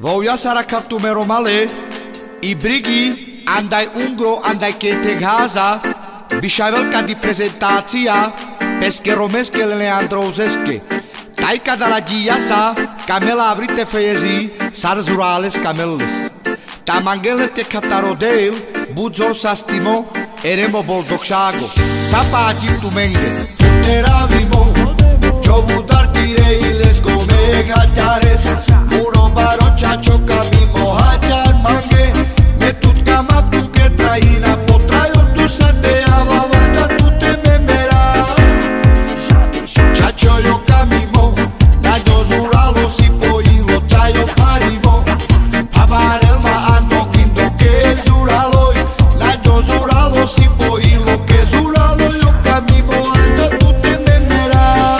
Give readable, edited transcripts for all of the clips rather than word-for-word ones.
Voy a sacar tu mero male, i brighi, andai ungro, andai che te gaza, bishavelka di prezentacija, peske romeske leandrozeske, tajka da la giasa, camela abrite fejezi, sar zurales camelles. Tamangele te catarodel, buzo sastimo, eremo boldogșago, sapati tu menge, teravimo, jovu dartireiles come gatares, muro barocha chocamimo hajar mange, me tut kamat tu que traina, potraio tu sate avavata tu te memera, chacho yo camimo, daño zuralo si poilo chayo parimo, pavarel ma ando kindo que zuralo, daño zuralo si poilo que zuralo yo camimo ando tu te memera.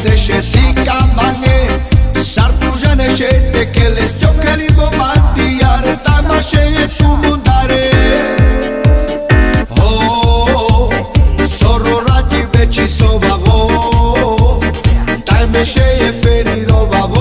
Deșe sica mange, sartu janeșete che le stioccali bombardiare, tamașe tu mundare. Oh, sororati veci sovavo, dai meșe e ferirova.